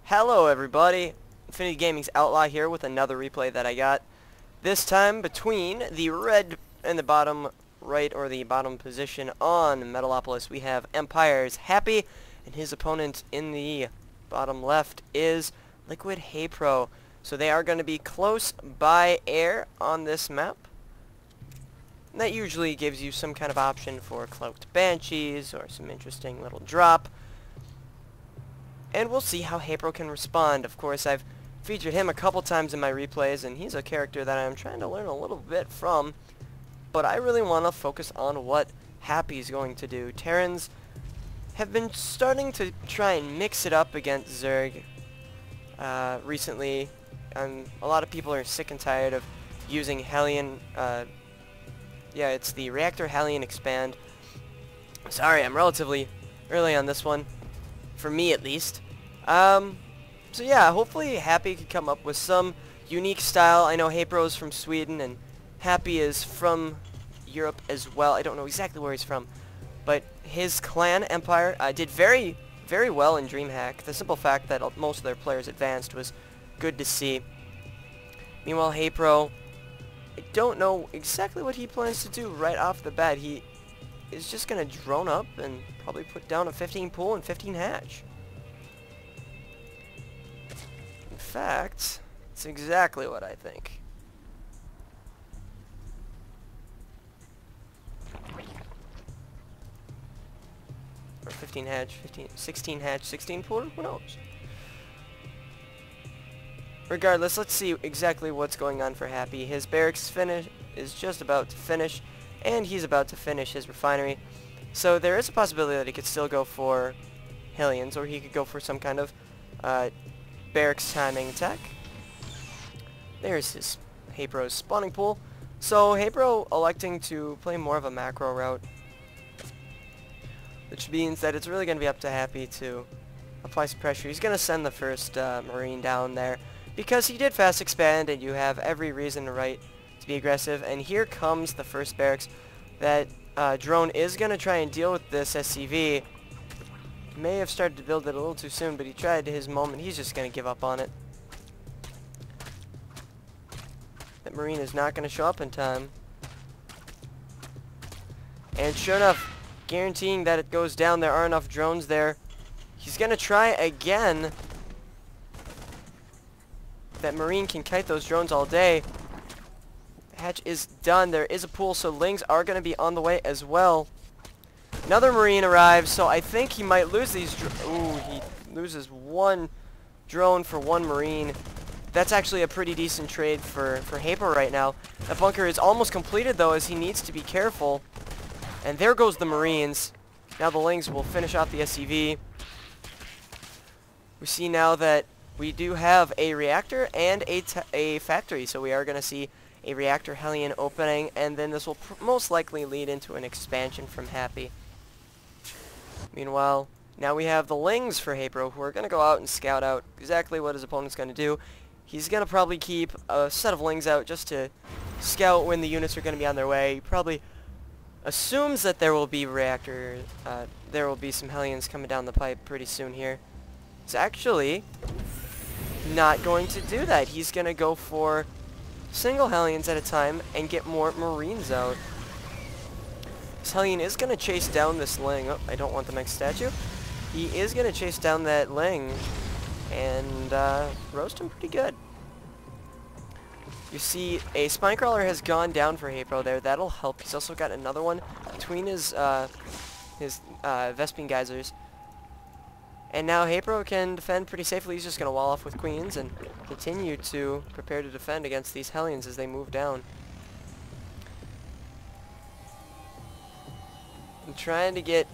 Hello everybody, Infinity Gaming's Outlaw here with another replay that I got. This time between the red and the bottom right or the bottom position on Metalopolis we have Empire's Happy, and his opponent in the bottom left is Liquid Haypro. So they are going to be close by air on this map. And that usually gives you some kind of option for cloaked banshees or some interesting little drop. And we'll see how Haypro can respond. Of course, I've featured him a couple times in my replays, and he's a character that I'm trying to learn a little bit from. But I really want to focus on what Happy's going to do. Terrans have been starting to try and mix it up against Zerg recently. A lot of people are sick and tired of using Hellion. Yeah, it's the Reactor Hellion Expand. Sorry, I'm relatively early on this one. For me at least. So yeah, hopefully Happy could come up with some unique style. I know Haypro is from Sweden and Happy is from Europe as well. I don't know exactly where he's from, but his clan Empire did very, very well in DreamHack. The simple fact that most of their players advanced was good to see. Meanwhile, Haypro, I don't know exactly what he plans to do right off the bat. He is just going to drone up and probably put down a 15 pool and 15 hatch. In fact, it's exactly what I think. Or 15 hatch, 16 hatch, 16 pool, who knows? Regardless, let's see exactly what's going on for Happy. His barracks is just about to finish, and he's about to finish his refinery. So there is a possibility that he could still go for Hellions, or he could go for some kind of barracks timing attack. There's his Haypro's spawning pool. So Haypro electing to play more of a macro route, which means that it's really going to be up to Happy to apply some pressure. He's going to send the first Marine down there because he did fast expand, and you have every reason to be aggressive. And here comes the first barracks. That drone is going to try and deal with this SCV. May have started to build it a little too soon, but he tried to his moment. He's just going to give up on it. That Marine is not going to show up in time. And sure enough, guaranteeing that it goes down, there are enough drones there. He's going to try again. That Marine can kite those drones all day. Hatch is done. There is a pool, so Lings are going to be on the way as well. Another Marine arrives, so I think he might lose these. Ooh, he loses one drone for one Marine. That's actually a pretty decent trade for Haypro right now. That bunker is almost completed, though, as he needs to be careful. And there goes the Marines. Now the Lings will finish off the SCV. We see now that we do have a reactor and a factory, so we are going to see a Reactor Hellion opening, and then this will most likely lead into an expansion from Happy. Meanwhile, now we have the Lings for Haypro, who are going to go out and scout out exactly what his opponent's going to do. He's going to probably keep a set of Lings out just to scout when the units are going to be on their way. He probably assumes that there will be there will be some Hellions coming down the pipe pretty soon here. He's actually not going to do that. He's going to go for single Hellions at a time and get more Marines out. This Hellion is going to chase down this Ling. Oh, I don't want the next statue. He is going to chase down that Ling and roast him pretty good. You see a Spinecrawler has gone down for Haypro there. That'll help. He's also got another one between his Vespene Geysers. And now Haypro can defend pretty safely. He's just going to wall off with Queens and continue to prepare to defend against these Hellions as they move down. I'm trying to get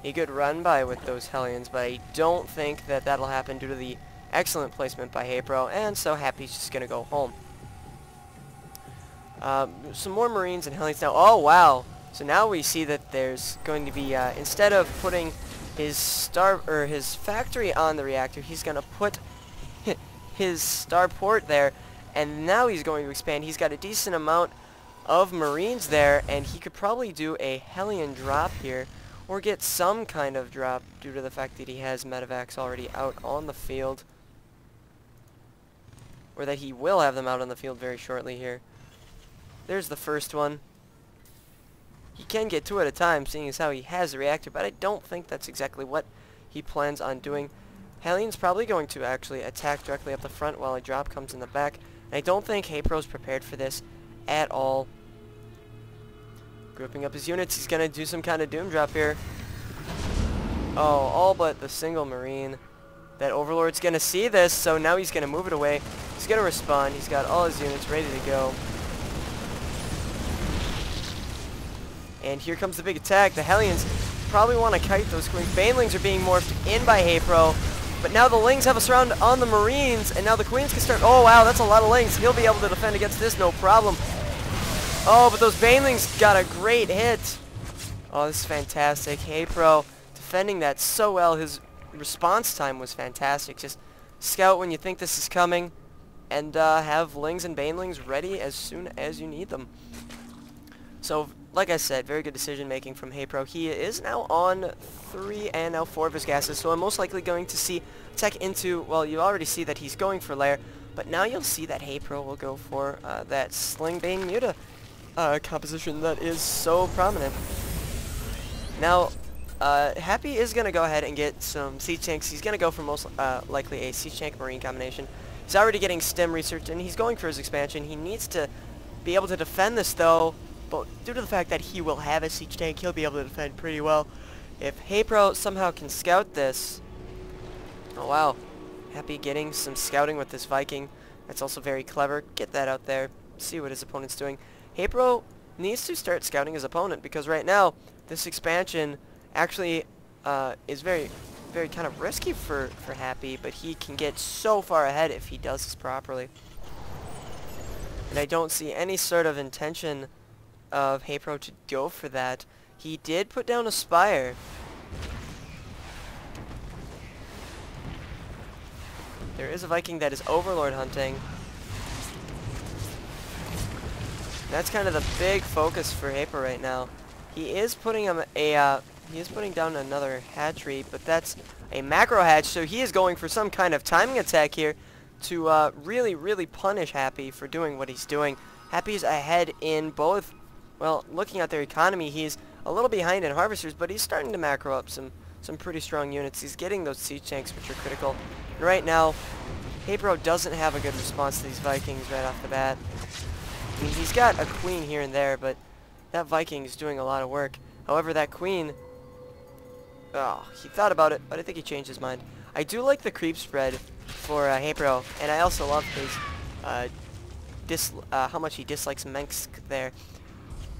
a good run by with those Hellions, but I don't think that that'll happen due to the excellent placement by Haypro, and so Happy's just going to go home. Some more Marines and Hellions now. Oh, wow. So now we see that there's going to be, instead of putting his factory on the reactor, he's gonna put his starport there, and now he's going to expand. He's got a decent amount of Marines there, and he could probably do a Hellion drop here, or get some kind of drop due to the fact that he has medevacs already out on the field. or that he will have them out on the field very shortly here. There's the first one. He can get 2 at a time, seeing as how he has the reactor, but I don't think that's exactly what he plans on doing. Hellion's probably going to actually attack directly up the front while a drop comes in the back. And I don't think Haypro's prepared for this at all. Grouping up his units, he's going to do some kind of doom drop here. Oh, all but the single Marine. That Overlord's going to see this, so now he's going to move it away. He's going to respawn. He's got all his units ready to go. And here comes the big attack. The Hellions probably want to kite those Queens. Banelings are being morphed in by Haypro. But now the Lings have a surround on the Marines, and now the Queens can start. Oh, wow, that's a lot of Lings. He'll be able to defend against this, no problem. Oh, but those Banelings got a great hit. Oh, this is fantastic. Haypro defending that so well. His response time was fantastic. Just scout when you think this is coming, and have Lings and Banelings ready as soon as you need them. So, like I said, very good decision making from Haypro. He is now on 3 and now 4 of his gases, so I'm most likely going to see tech into, well, you already see that he's going for Lair, but now you'll see that Haypro will go for that Sling Bane Muta composition that is so prominent. Now, Happy is going to go ahead and get some siege tanks. He's going to go for most likely a siege tank Marine combination. He's already getting stem research, and he's going for his expansion. He needs to be able to defend this, though. But due to the fact that he will have a siege tank, he'll be able to defend pretty well. If Haypro somehow can scout this... Oh, wow. Happy getting some scouting with this Viking. That's also very clever. Get that out there. See what his opponent's doing. Haypro needs to start scouting his opponent, because right now, this expansion actually is very, very kind of risky for Happy, but he can get so far ahead if he does this properly. And I don't see any sort of intention of Haypro to go for that. He did put down a Spire. There is a Viking that is Overlord hunting. That's kind of the big focus for Haypro right now. He is putting him he is putting down another hatchery, but that's a macro hatch, so he is going for some kind of timing attack here to really, really punish Happy for doing what he's doing. Happy's ahead in both. Well, looking at their economy, he's a little behind in harvesters, but he's starting to macro up some pretty strong units. He's getting those siege tanks, which are critical. And right now, Haypro doesn't have a good response to these Vikings right off the bat. I mean, he's got a queen here and there, but that Viking is doing a lot of work. However, that queen... Oh, he thought about it, but I think he changed his mind. I do like the creep spread for Haypro, and I also love his how much he dislikes Mensk there.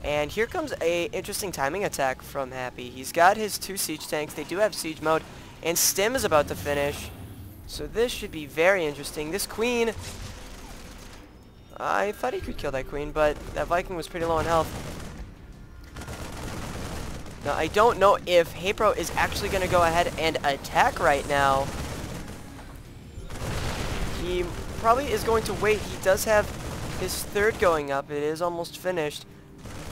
And here comes a interesting timing attack from Happy. He's got his 2 siege tanks. They do have siege mode, and Stim is about to finish. So this should be very interesting. This queen... I thought he could kill that queen, but that Viking was pretty low on health. Now, I don't know if Haypro is actually going to go ahead and attack right now. He probably is going to wait. He does have his 3rd going up. It is almost finished.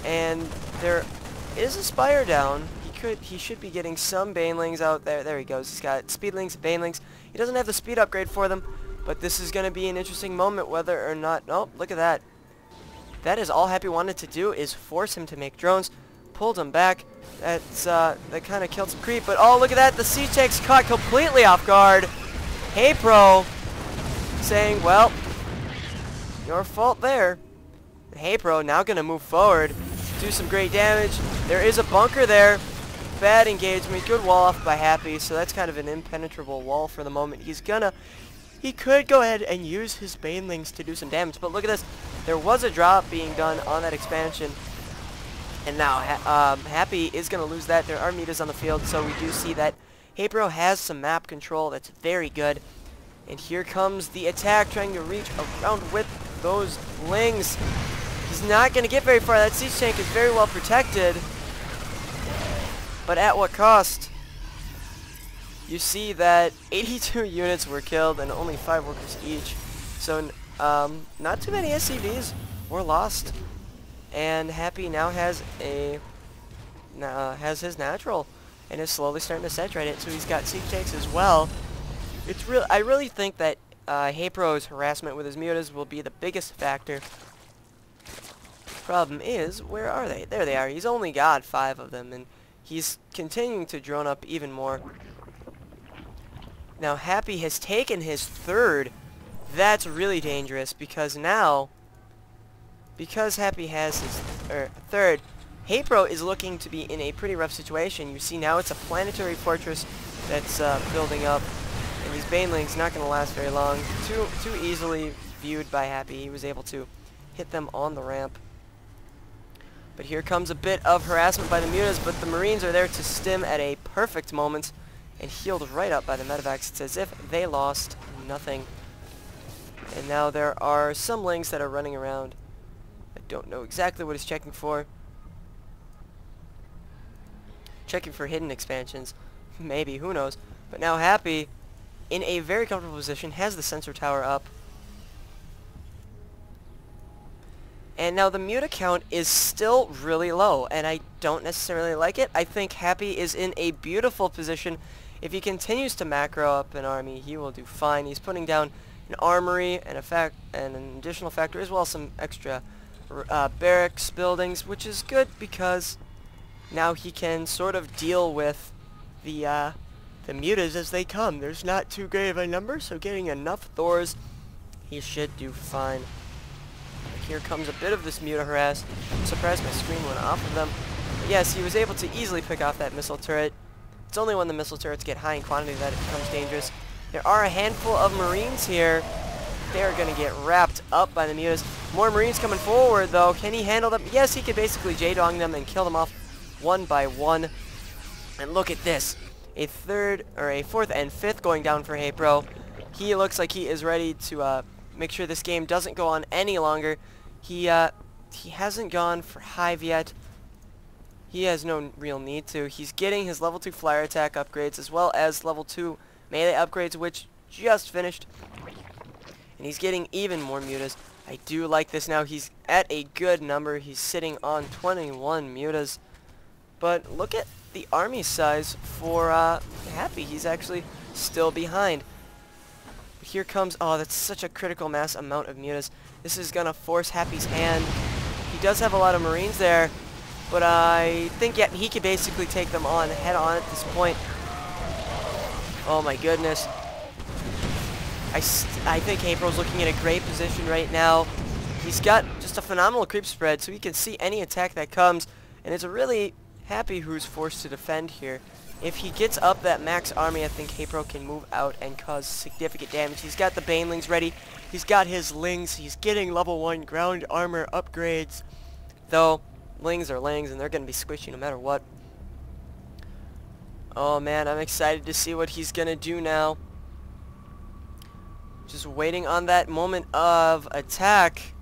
And there is a Spire down. He should be getting some Banelings out there. There he goes. He's got Speedlings, Banelings. He doesn't have the speed upgrade for them, but this is going to be an interesting moment whether or not... Oh, look at that. That is all Happy wanted to do, is force him to make drones. Pulled him back. That kind of killed some creep, but oh, look at that. The siege tank's caught completely off guard. Haypro saying, well, your fault there. Haypro now going to move forward, do some great damage. There is a bunker there. Bad engagement. Good wall off by Happy, so that's kind of an impenetrable wall for the moment. He could go ahead and use his Banelings to do some damage, but look at this. There was a drop being done on that expansion, and now Happy is going to lose that. There are meters on the field, so we do see that Haypro has some map control. That's very good. And here comes the attack, trying to reach around with those Lings. He's not going to get very far. That siege tank is very well protected. But at what cost? You see that 82 units were killed and only 5 workers each. So not too many SCVs were lost. And Happy now has his natural and is slowly starting to saturate it. So he's got siege tanks as well. I really think that Haypro's harassment with his mutas will be the biggest factor. Problem is, where are they? There they are. He's only got 5 of them, and he's continuing to drone up even more. Now, Happy has taken his 3rd. That's really dangerous, because now, because Happy has his 3rd, Haypro is looking to be in a pretty rough situation. You see now it's a planetary fortress that's building up, and these banelings not going to last very long. Too easily viewed by Happy. He was able to hit them on the ramp. But here comes a bit of harassment by the mutas, but the Marines are there to stim at a perfect moment and healed right up by the medevacs. It's as if they lost nothing. And now there are some lings that are running around. I don't know exactly what he's checking for. Checking for hidden expansions. Maybe, who knows. But now Happy, in a very comfortable position, has the sensor tower up. And now the muta count is still really low, and I don't necessarily like it. I think Happy is in a beautiful position. If he continues to macro up an army, he will do fine. He's putting down an armory and an additional factory, as well as some extra barracks buildings, which is good because now he can sort of deal with the mutas as they come. There's not too great of a number, so getting enough Thors, he should do fine. Here comes a bit of this muta harass. I'm surprised my screen went off of them. But yes, he was able to easily pick off that missile turret. It's only when the missile turrets get high in quantity that it becomes dangerous. There are a handful of Marines here. They're going to get wrapped up by the mutas. More Marines coming forward, though. Can he handle them? Yes, he could basically J-dong them and kill them off one by one. And look at this. A 4th and 5th going down for Haypro. He looks like he is ready to make sure this game doesn't go on any longer. He hasn't gone for Hive yet. He has no real need to. He's getting his level 2 flyer attack upgrades as well as level 2 melee upgrades, which just finished. And he's getting even more mutas. I do like this now. He's at a good number. He's sitting on 21 mutas. But look at the army size for Happy. He's actually still behind. But here comes, oh, that's such a critical mass amount of mutas. This is going to force Happy's hand. He does have a lot of Marines there, but I think, yeah, he could basically take them on head on at this point. Oh my goodness. I think Haypro's looking at a great position right now. He's got just a phenomenal creep spread, so he can see any attack that comes, and it's a really Happy who's forced to defend here. If he gets up that max army, I think Haypro can move out and cause significant damage. He's got the banelings ready. He's got his lings. He's getting level 1 ground armor upgrades. Though, lings are lings, and they're going to be squishy no matter what. Oh man, I'm excited to see what he's going to do now. Just waiting on that moment of attack.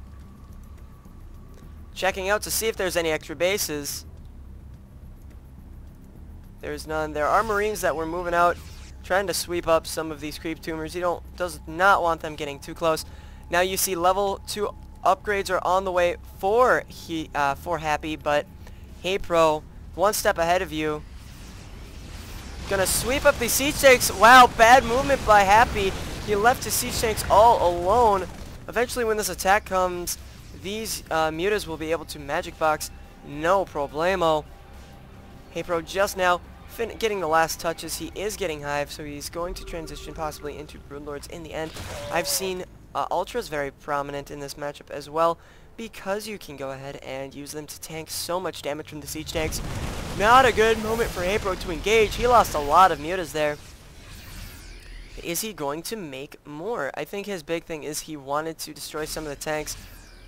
Checking out to see if there's any extra bases. There's none. There are Marines that were moving out, trying to sweep up some of these creep tumors. He does not want them getting too close. Now you see level 2 upgrades are on the way for Happy, but Haypro, one step ahead of you. Gonna sweep up these siege tanks. Wow, bad movement by Happy. He left his siege tanks all alone. Eventually, when this attack comes, these mutas will be able to magic box no problemo. Haypro just now getting the last touches. He is getting Hive, so he's going to transition possibly into Broodlords in the end. I've seen Ultras very prominent in this matchup as well, because you can go ahead and use them to tank so much damage from the siege tanks. Not a good moment for Haypro to engage. He lost a lot of mutas there. Is he going to make more? I think his big thing is he wanted to destroy some of the tanks,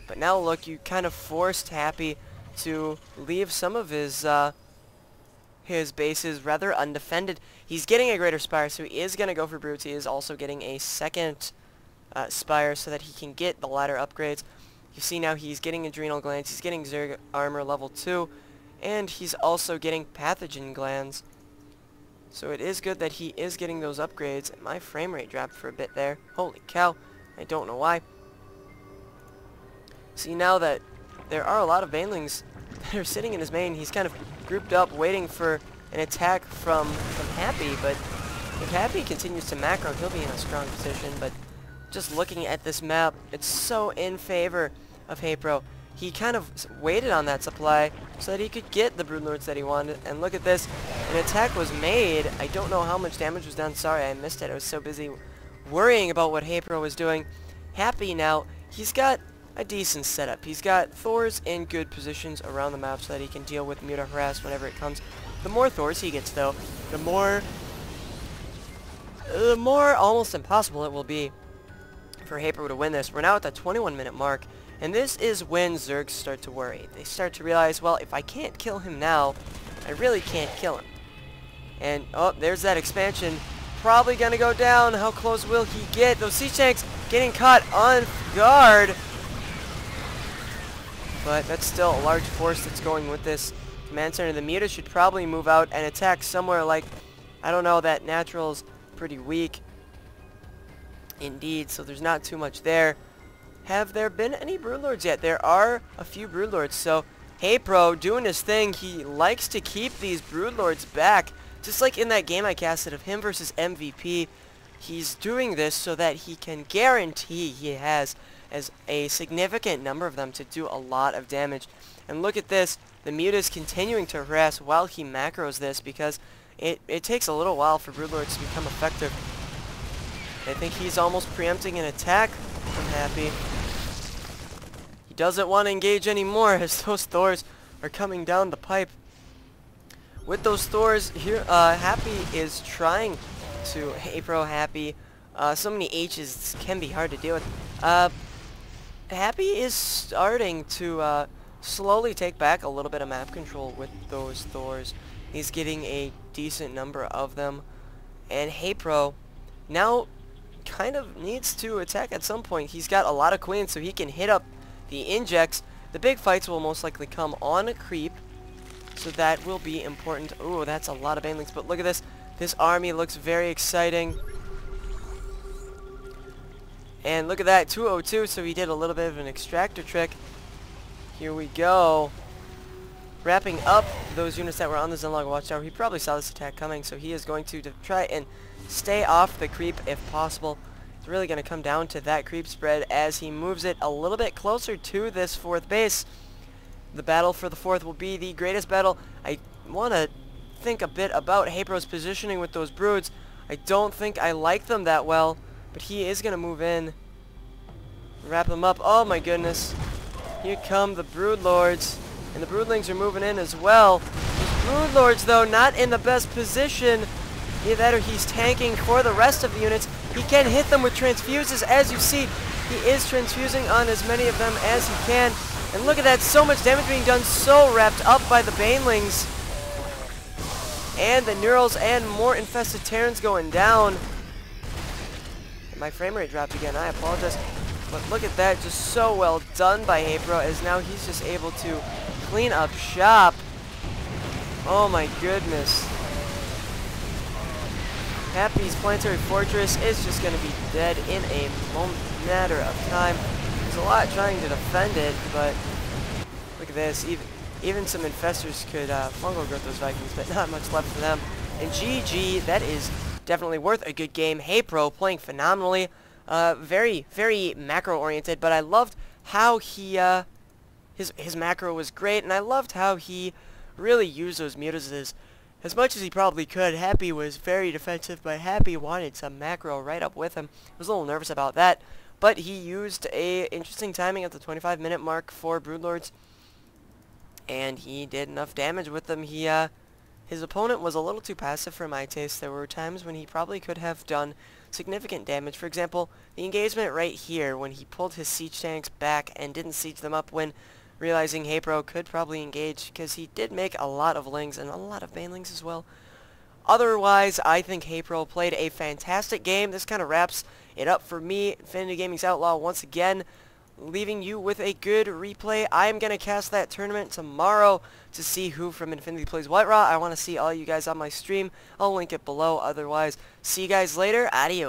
but now look, you kind of forced Happy to leave some of his bases rather undefended. He's getting a greater spire, so he is going to go for brutes. He is also getting a second spire so that he can get the ladder upgrades. You see now he's getting adrenal glands, he's getting Zerg armor level 2, and he's also getting pathogen glands. So it is good that he is getting those upgrades. My frame rate dropped for a bit there. Holy cow, I don't know why. See now that there are a lot of banelings that are sitting in his main. He's kind of grouped up waiting for an attack from Happy, but if Happy continues to macro, he'll be in a strong position. But just looking at this map, it's so in favor of Haypro. He kind of waited on that supply so that he could get the Broodlords that he wanted. And look at this. An attack was made. I don't know how much damage was done. Sorry, I missed it. I was so busy worrying about what Haypro was doing. Happy now. He's got a decent setup. He's got Thors in good positions around the map so that he can deal with Muta Harass whenever it comes. The more Thors he gets, though, the more almost impossible it will be for Haypro to win this. We're now at the 21-minute mark, and this is when Zergs start to worry. They start to realize, well, if I can't kill him now, I really can't kill him. And, oh, there's that expansion. Probably gonna go down. How close will he get? Those siege tanks getting caught on guard. But that's still a large force that's going with this command center. The Muta should probably move out and attack somewhere like, I don't know, that Natural's pretty weak. Indeed, so there's not too much there. Have there been any Broodlords yet? There are a few Broodlords, so Haypro doing his thing. He likes to keep these Broodlords back. Just like in that game I casted of him versus MVP, he's doing this so that he can guarantee he has as a significant number of them to do a lot of damage. And look at this, the Muta is continuing to harass while he macros this because it takes a little while for Broodlords to become effective. I think he's almost preempting an attack from Happy. He doesn't want to engage anymore as those Thors are coming down the pipe. With those Thors here, Happy is trying to Haypro Happy. So many H's can be hard to deal with. Happy is starting to slowly take back a little bit of map control with those Thors. He's getting a decent number of them. And Haypro now kind of needs to attack at some point. He's got a lot of queens, so he can hit up the injects. The big fights will most likely come on a creep, so that will be important. Ooh, that's a lot of banelings, but look at this. This army looks very exciting. And look at that, 202, so he did a little bit of an extractor trick. Here we go. Wrapping up those units that were on the Zenlog Watchtower. He probably saw this attack coming, so he is going to try and stay off the creep if possible. It's really going to come down to that creep spread as he moves it a little bit closer to this fourth base. The battle for the fourth will be the greatest battle. I want to think a bit about Haypro's positioning with those broods. I don't think I like them that well, but he is going to move in. Wrap them up. Oh my goodness. Here come the Broodlords. And the Broodlings are moving in as well. These Broodlords, though, not in the best position. Either that or he's tanking for the rest of the units. He can hit them with transfuses, as you see. He is transfusing on as many of them as he can. And look at that, so much damage being done, so wrapped up by the Banelings. And the Neurals and more infested Terrans going down. And my frame rate dropped again, I apologize. But look at that, just so well done by Haypro, as now he's just able to clean up shop. Oh my goodness. Happy's Planetary Fortress is just going to be dead in a matter of time. There's a lot trying to defend it, but look at this. Even some infestors could fungal growth those Vikings, but not much left for them. And GG, that is definitely worth a good game. Haypro playing phenomenally. Very, very macro-oriented, but I loved how he, his macro was great, and I loved how he really used those mutas as much as he probably could. Happy was very defensive, but Happy wanted some macro right up with him. I was a little nervous about that, but he used a interesting timing at the 25-minute mark for Broodlords, and he did enough damage with them. His opponent was a little too passive for my taste. There were times when he probably could have done significant damage. For example, the engagement right here when he pulled his siege tanks back and didn't siege them up when realizing Haypro could probably engage, because he did make a lot of lings and a lot of banelings as well. Otherwise, I think Haypro played a fantastic game. This kind of wraps it up for me. Infinity Gaming's Outlaw once again, leaving you with a good replay. I'm going to cast that tournament tomorrow to see who from Infinity plays White Raw. I want to see all you guys on my stream. I'll link it below. Otherwise, see you guys later. Adios.